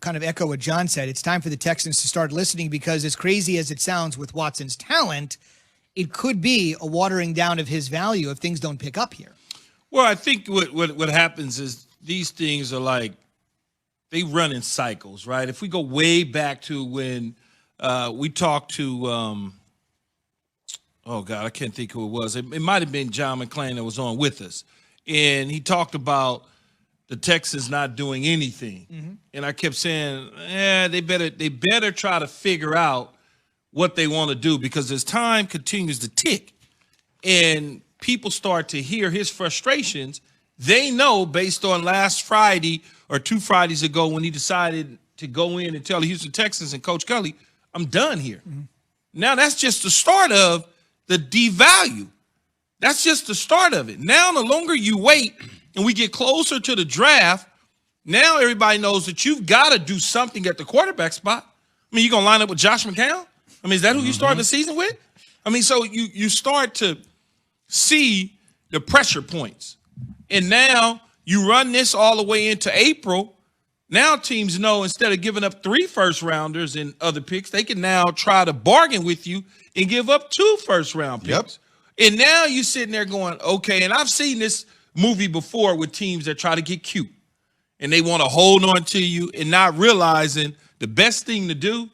kind of echo what John said. It's time for the Texans to start listening, because as crazy as it sounds with Watson's talent, it could be a watering down of his value if things don't pick up here. Well, I think what happens is these things are like, they run in cycles, right? If we go way back to when we talked to, oh God, I can't think who it was. It might have been John McClain that was on with us. And he talked about the Texans not doing anything. Mm-hmm. And I kept saying, they better try to figure out what they want to do, because as time continues to tick and people start to hear his frustrations, they know based on last Friday or 2 Fridays ago when he decided to go in and tell the Houston Texans and Coach Kelly, I'm done here. Mm-hmm. Now that's just the start of the devalue. That's just the start of it. Now, the longer you wait and we get closer to the draft, now everybody knows that you've got to do something at the quarterback spot. I mean, you're going to line up with Josh McCown? I mean, is that who you started the season with? I mean, so you start to see the pressure points. And now you run this all the way into April. Now teams know, instead of giving up 3 first-rounders and other picks, they can now try to bargain with you and give up 2 first-round picks. Yep. And now you're sitting there going, okay, and I've seen this movie before with teams that try to get cute. And they want to hold on to you and not realizing the best thing to do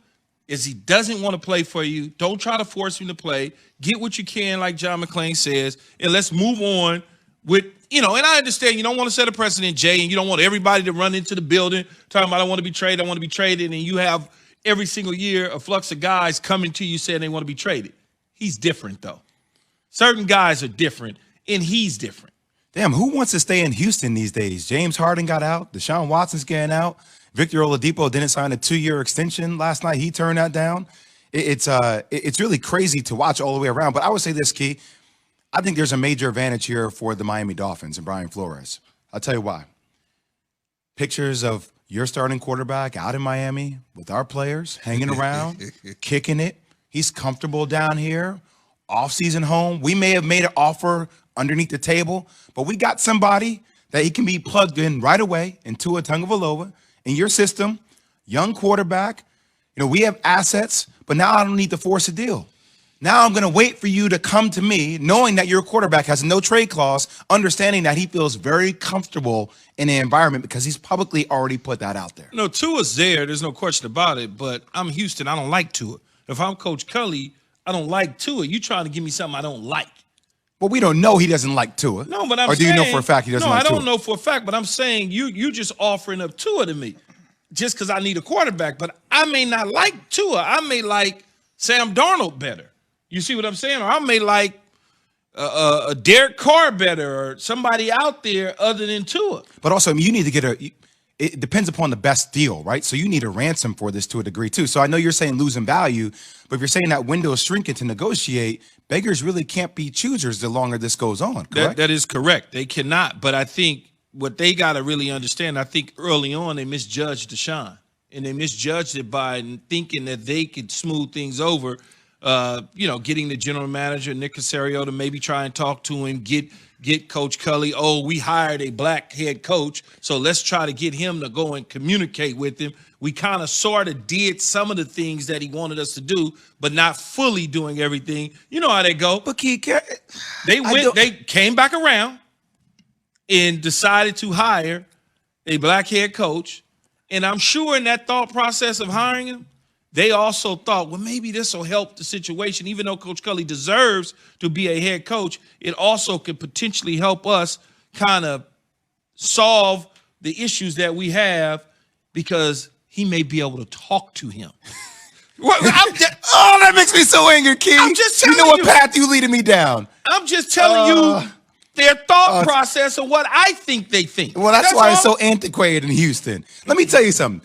is he doesn't want to play for you. Don't try to force him to play. Get what you can, like John McClain says, and let's move on with, and I understand you don't want to set a precedent, Jay, and you don't want everybody to run into the building talking about, I want to be traded, and you have every single year a flux of guys coming to you saying they want to be traded. He's different, though. Certain guys are different, and he's different. Damn, who wants to stay in Houston these days? James Harden got out. Deshaun Watson's getting out. Victor Oladipo didn't sign a 2-year extension last night. He turned that down. It's really crazy to watch all the way around. But I would say this, Key. I think there's a major advantage here for the Miami Dolphins and Brian Flores. I'll tell you why. Pictures of your starting quarterback out in Miami with our players hanging around, kicking it. He's comfortable down here, off-season home. We may have made an offer underneath the table, but we got somebody that he can be plugged in right away into a Tagovailoa in your system, young quarterback. We have assets, but now I don't need to force a deal. Now I'm going to wait for you to come to me, knowing that your quarterback has no trade clause, understanding that he feels very comfortable in the environment because he's publicly already put that out there. No, Tua's there. There's no question about it, but I'm Houston. I don't like Tua. If I'm Coach Kelly, I don't like Tua. You trying to give me something I don't like. But we don't know he doesn't like Tua. No, but I'm saying. Or do you know for a fact he doesn't like Tua? No, I don't know for a fact, but I'm saying you just offering up Tua to me just because I need a quarterback. But I may not like Tua. I may like Sam Darnold better. You see what I'm saying? Or I may like a Derek Carr better, or somebody out there other than Tua. But also, you need to get it depends upon the best deal, right? So you need a ransom for this to a degree too. So I know you're saying losing value, but if you're saying that window is shrinking to negotiate, beggars really can't be choosers the longer this goes on, correct? That is correct. They cannot. But I think what they got to really understand, I think early on they misjudged Deshaun. And they misjudged it by thinking that they could smooth things over. Getting the general manager, Nick Caserio, to maybe try and talk to him, get Coach Cully. Oh, we hired a black head coach, so let's try to get him to go and communicate with him. We kind of sort of did some of the things that he wanted us to do, but not fully doing everything. You know how they go. But they came back around and decided to hire a black head coach. And I'm sure in that thought process of hiring him, they also thought, well, maybe this will help the situation. Even though Coach Cully deserves to be a head coach, it also could potentially help us kind of solve the issues that we have because he may be able to talk to him. That makes me so angry, King. I'm just telling you. You know what path you leading me down. I'm just telling you their thought process of what I think they think. Well, that's why it's so antiquated in Houston. Let me tell you something.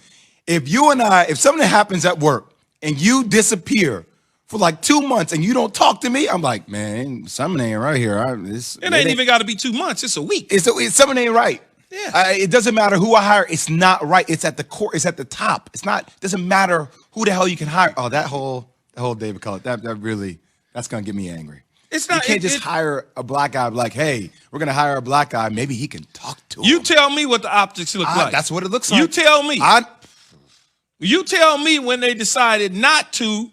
If something happens at work and you disappear for like 2 months and you don't talk to me, I'm like, man, something ain't right here. It ain't even got to be 2 months. It's a week. It's something ain't right. Yeah. It doesn't matter who I hire. It's not right. It's at the core. It's at the top. It doesn't matter who the hell you can hire. Oh, that whole David Cullen, that's going to get me angry. It's not. You can't just hire a black guy like, hey, we're going to hire a black guy. Maybe he can talk to him. You tell me what the optics look like. That's what it looks like. You tell me. You tell me when they decided not to,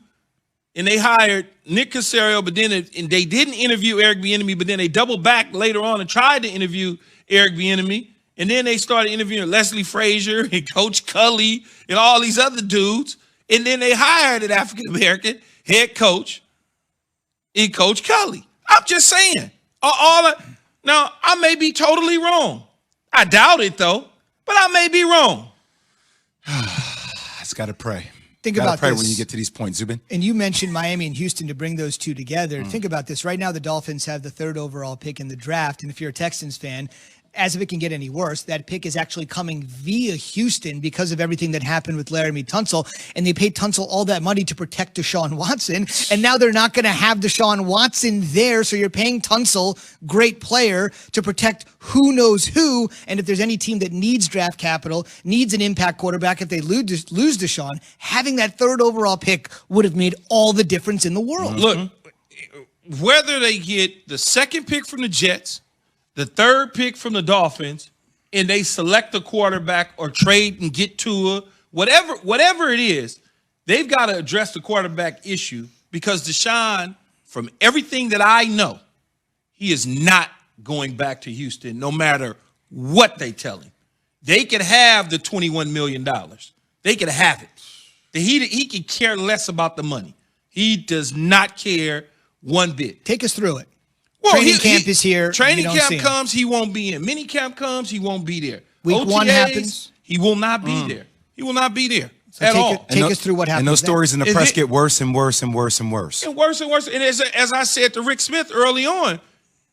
and they hired Nick Caserio, but then and they didn't interview Eric Bieniemy, but then they doubled back later on and tried to interview Eric Bieniemy, and then they started interviewing Leslie Frazier and Coach Cully and all these other dudes, and then they hired an African-American head coach in Coach Cully. I'm just saying. Now, I may be totally wrong. I doubt it, though, but I may be wrong. Just got to pray. Think Gotta about pray this. when you get to these points, Zubin. And you mentioned Miami and Houston to bring those two together. Think about this. Right now, the Dolphins have the 3rd overall pick in the draft. And if you're a Texans fan, as if it can get any worse, that pick is actually coming via Houston because of everything that happened with Laramie Tunsil. And they paid Tunsil all that money to protect Deshaun Watson. And now they're not going to have Deshaun Watson there. So you're paying Tunsil, great player, to protect who knows who. And if there's any team that needs draft capital, needs an impact quarterback, if they lose Deshaun, having that 3rd overall pick would have made all the difference in the world. Look, whether they get the 2nd pick from the Jets, the 3rd pick from the Dolphins, and they select a quarterback or trade and get Tua, whatever it is, they've got to address the quarterback issue because Deshaun, from everything that I know, he is not going back to Houston no matter what they tell him. They could have the $21 million. They could have it. He could care less about the money. He does not care one bit. Take us through it. Well, Training camp is here. Training camp comes, he won't be in. Mini camp comes, he won't be there. Week OTAs, 1 happens. He will not be there. He will not be there at take all. Take us through what happens. And those stories in the Is press it- get worse and worse and worse and worse. And worse and worse. And as I said to Rick Smith early on,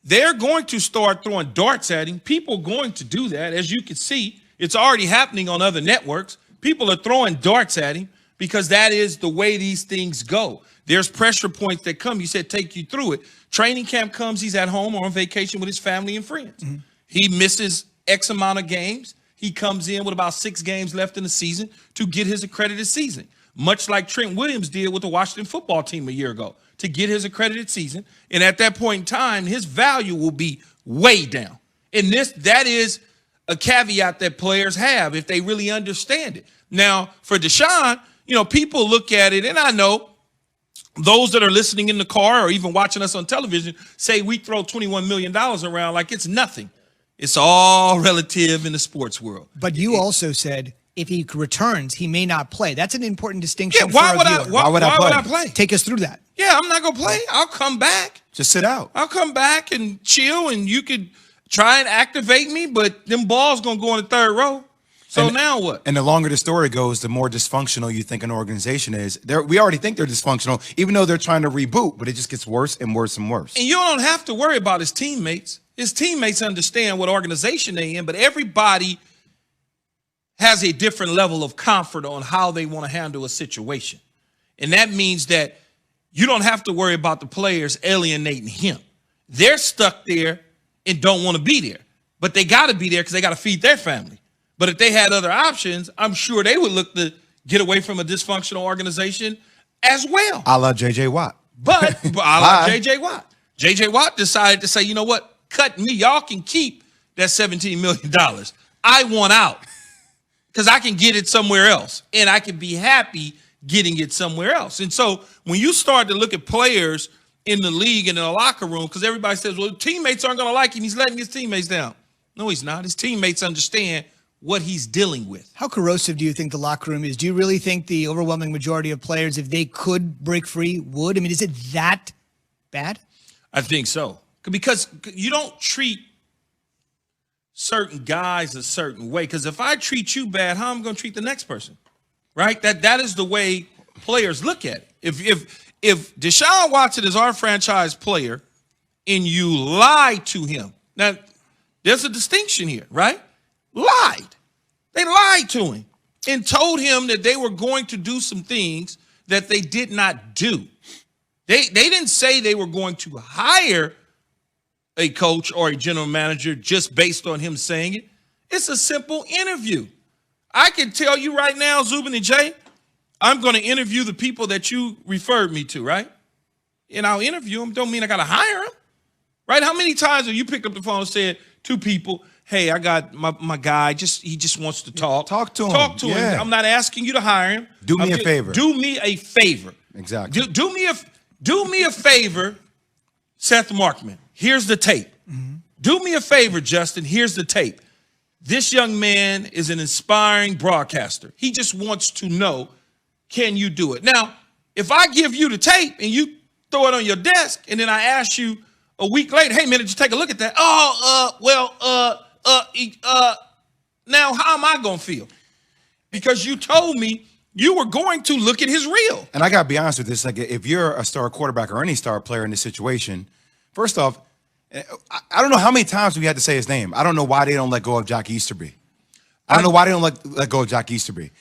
they're going to start throwing darts at him. People are going to do that. As you can see, it's already happening on other networks. People are throwing darts at him because that is the way these things go. There's pressure points that come. You said take you through it. Training camp comes, he's at home or on vacation with his family and friends. He misses X amount of games. He comes in with about 6 games left in the season to get his accredited season, much like Trent Williams did with the Washington football team a year ago to get his accredited season. And at that point in time, his value will be way down. And that is a caveat that players have if they really understand it. Now, for Deshaun, people look at it, and I know those that are listening in the car or even watching us on television say we throw $21 million around like it's nothing. It's all relative in the sports world. But you also said if he returns, he may not play. That's an important distinction. Yeah, why would I I play? Take us through that. Yeah, I'm not going to play. I'll come back. Just sit out. I'll come back and chill, and you could try and activate me, but them balls going to go in the 3rd row. So now what? And the longer the story goes, the more dysfunctional you think an organization is. We already think they're dysfunctional, even though they're trying to reboot, but it just gets worse and worse and worse. And you don't have to worry about his teammates. His teammates understand what organization they're in, but everybody has a different level of comfort on how they want to handle a situation. And that means that you don't have to worry about the players alienating him. They're stuck there and don't want to be there, but they got to be there because they got to feed their family. But if they had other options, I'm sure they would look to get away from a dysfunctional organization as well. A la J.J. Watt. But a la J.J. Watt. J.J. Watt decided to say, you know what? Cut me. Y'all can keep that $17 million. I want out because I can get it somewhere else, and I can be happy getting it somewhere else. And so when you start to look at players in the league and in the locker room, because everybody says, well, teammates aren't going to like him. He's letting his teammates down. No, he's not. His teammates understand what he's dealing with. How corrosive do you think the locker room is? Do you really think the overwhelming majority of players, if they could break free, would? I mean, is it that bad? I think so. Because you don't treat certain guys a certain way. Because if I treat you bad, how am I going to treat the next person? Right? That is the way players look at it. If Deshaun Watson is our franchise player and you lie to him, now there's a distinction here, right? Lied. They lied to him and told him that they were going to do some things that they did not do. They didn't say they were going to hire a coach or a general manager just based on him saying it. It's a simple interview. I can tell you right now, Zubin and Jay, I'm going to interview the people that you referred me to, right? And I'll interview them. Don't mean I got to hire them, right? How many times have you picked up the phone and said to people, hey, I got my guy. He just wants to talk. Talk to him. Talk to him. I'm not asking you to hire him. Do me a favor. Do me a favor. Exactly. Do me a favor, Seth Markman. Here's the tape. Mm-hmm. Do me a favor, Justin. Here's the tape. This young man is an inspiring broadcaster. He just wants to know, can you do it? Now, if I give you the tape and you throw it on your desk and then I ask you a week later, hey, man, did you take a look at that? Now how am I going to feel? Because you told me you were going to look at his reel. And I got to be honest with this. Like, if you're a star quarterback or any star player in this situation, first off, I don't know how many times we had to say his name. I don't know why they don't let go of Jock Easterby. I don't know why they don't let go of Jock Easterby.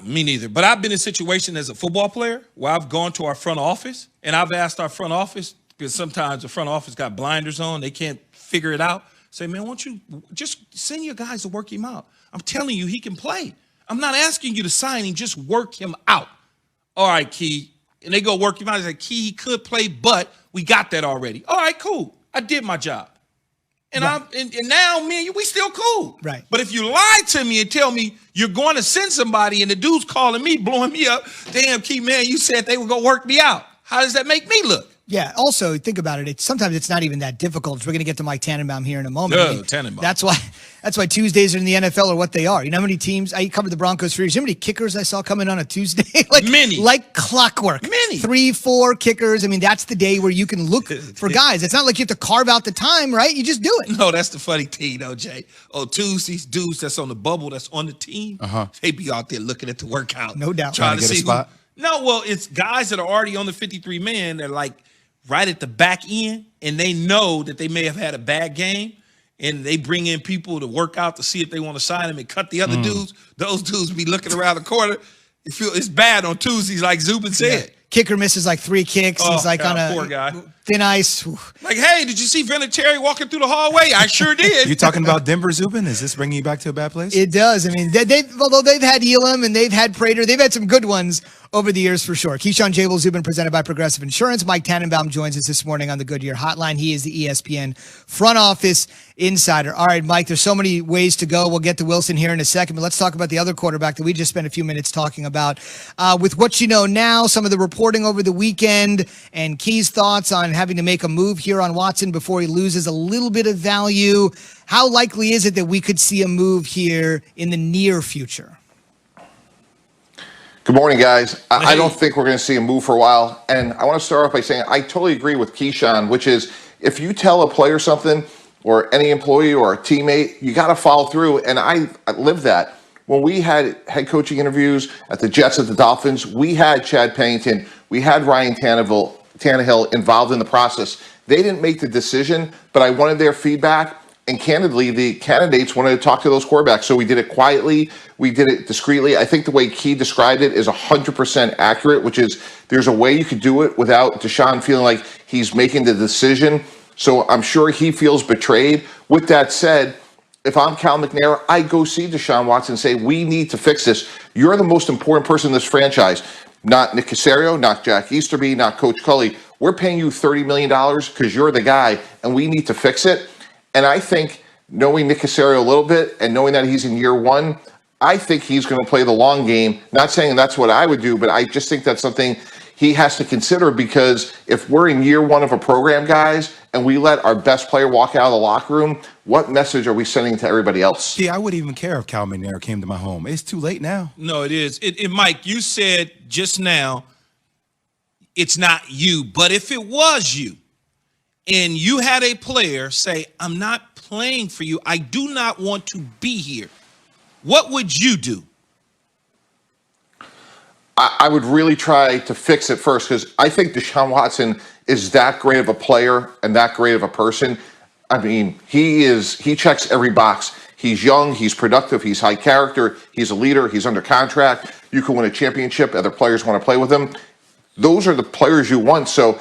Me neither. But I've been in a situation as a football player where I've gone to our front office and I've asked our front office, because sometimes the front office got blinders on, they can't figure it out. Say, man, why don't you just send your guys to work him out? I'm telling you, he can play. I'm not asking you to sign him, just work him out. All right, Key. And they go work him out. They say, Key, he could play, but we got that already. All right, cool. I did my job. And right. and now, me and you, we still cool. Right. But if you lie to me and tell me you're going to send somebody and the dude's calling me, blowing me up, damn, Key, man, you said they would go work me out. How does that make me look? Yeah. Also, think about it. Sometimes it's not even that difficult. We're going to get to Mike Tannenbaum here in a moment. Tannenbaum. That's why Tuesdays in the NFL are what they are. You know how many teams? I covered the Broncos for years. You know how many kickers I saw coming on a Tuesday? Like clockwork. Many. 3-4 kickers. I mean, that's the day where you can look for guys. It's not like you have to carve out the time, right? You just do it. No, that's the funny thing, though, Jay. Oh, Tuesdays, dudes that's on the bubble, that's on the team, they be out there looking at the workout. No doubt. Trying to get a spot. No, well, it's guys that are already on the 53-man. They're like right at the back end, and they know that they may have had a bad game, and they bring in people to work out to see if they want to sign them and cut the other dudes. Those dudes be looking around the corner. It's bad on Tuesdays, like Zubin said. Yeah. Kicker misses like 3 kicks. He's like on a poor guy. Thin ice. Like, hey, did you see Vinatieri walking through the hallway? I sure did. You talking about Denver, Zubin? Is this bringing you back to a bad place? It does. I mean, although they've had Elam and they've had Prater, they've had some good ones over the years for sure. Keyshawn Jabel, Zubin, presented by Progressive Insurance. Mike Tannenbaum joins us this morning on the Goodyear Hotline. He is the ESPN front office insider. All right, Mike, there's so many ways to go. We'll get to Wilson here in a second, but let's talk about the other quarterback that we just spent a few minutes talking about. With what you know now, some of the reporting over the weekend, and Key's thoughts on having to make a move here on Watson before he loses a little bit of value. How likely is it that we could see a move here in the near future? Good morning, guys. I don't think we're going to see a move for a while. And I want to start off by saying I totally agree with Keyshawn, which is if you tell a player something or any employee or a teammate, you got to follow through. And I live that. When we had head coaching interviews at the Jets, at the Dolphins, we had Chad Pennington, we had Ryan Tannehill involved in the process. They didn't make the decision, but I wanted their feedback. And candidly, the candidates wanted to talk to those quarterbacks. So we did it quietly. We did it discreetly. I think the way Key described it is 100% accurate, which is there's a way you could do it without Deshaun feeling like he's making the decision. So I'm sure he feels betrayed. With that said, if I'm Cal McNair, I go see Deshaun Watson and say, we need to fix this. You're the most important person in this franchise. Not Nick Caserio, not Jack Easterby, not Coach Culley. We're paying you $30 million because you're the guy, and we need to fix it. And I think knowing Nick Caserio a little bit and knowing that he's in year one, I think he's going to play the long game. Not saying that's what I would do, but I just think that's something he has to consider, because if we're in year one of a program, guys, and we let our best player walk out of the locker room, what message are we sending to everybody else? See, I wouldn't even care if Cal McNair came to my home. It's too late now. No, it is. Mike, you said just now, it's not you. But if it was you, and you had a player say, I'm not playing for you, I do not want to be here, what would you do? I would really try to fix it first, because I think Deshaun Watson is that great of a player and that great of a person. I mean, he checks every box. He's young, he's productive, he's high character, he's a leader, he's under contract. You can win a championship, other players want to play with him. Those are the players you want. So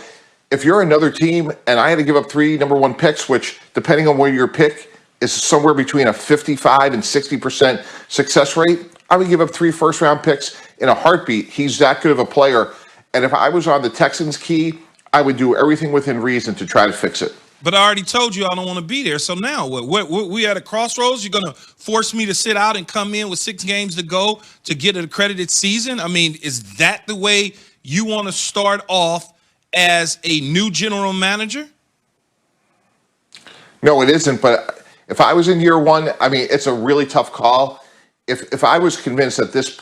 if you're another team and I had to give up 3 number 1 picks, which depending on where your pick is somewhere between a 55 and 60% success rate, I would give up 3 first-round picks in a heartbeat. He's that good of a player. And if I was on the Texans, Key, I would do everything within reason to try to fix it. But I already told you I don't want to be there. So now what? We at a crossroads? You're going to force me to sit out and come in with 6 games to go to get an accredited season? I mean, is that the way you want to start off as a new general manager? No, it isn't. But if I was in year one, I mean, it's a really tough call. If I was convinced that this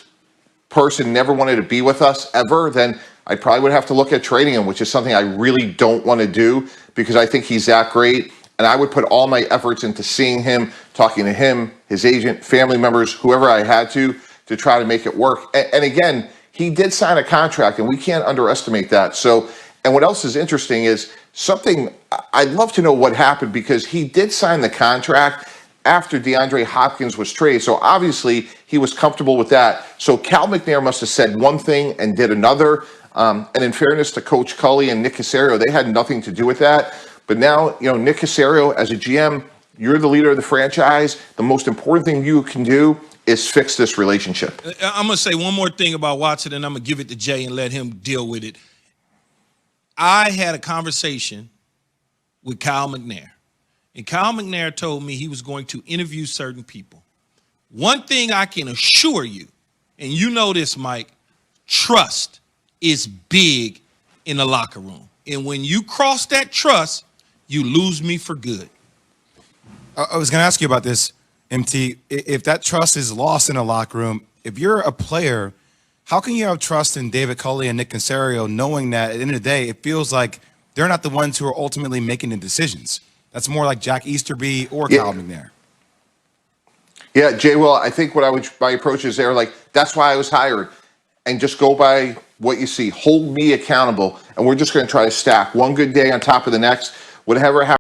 person never wanted to be with us ever, then I probably would have to look at trading him, which is something I really don't want to do because I think he's that great. And I would put all my efforts into seeing him, talking to him, his agent, family members, whoever I had to try to make it work. And again, he did sign a contract, and we can't underestimate that. So, and what else is interesting is something I'd love to know what happened, because he did sign the contract after DeAndre Hopkins was traded. So obviously he was comfortable with that. So Cal McNair must have said one thing and did another. And in fairness to Coach Culley and Nick Caserio, they had nothing to do with that. But now, Nick Caserio, as a GM, you're the leader of the franchise. The most important thing you can do is fix this relationship. I'm going to say one more thing about Watson, and I'm going to give it to Jay and let him deal with it. I had a conversation with Kyle McNair. And Kyle McNair told me he was going to interview certain people. One thing I can assure you, and you know this, Mike, trust is big in the locker room. And when you cross that trust, you lose me for good. I was going to ask you about this, MT. If that trust is lost in a locker room, if you're a player, how can you have trust in David Culley and Nick Caserio knowing that at the end of the day, it feels like they're not the ones who are ultimately making the decisions? That's more like Jack Easterby or Kyle McNair. Yeah, Jay, well, I think my approach is there, like, that's why I was hired. And just go by what you see. Hold me accountable. And we're just going to try to stack one good day on top of the next. Whatever happens.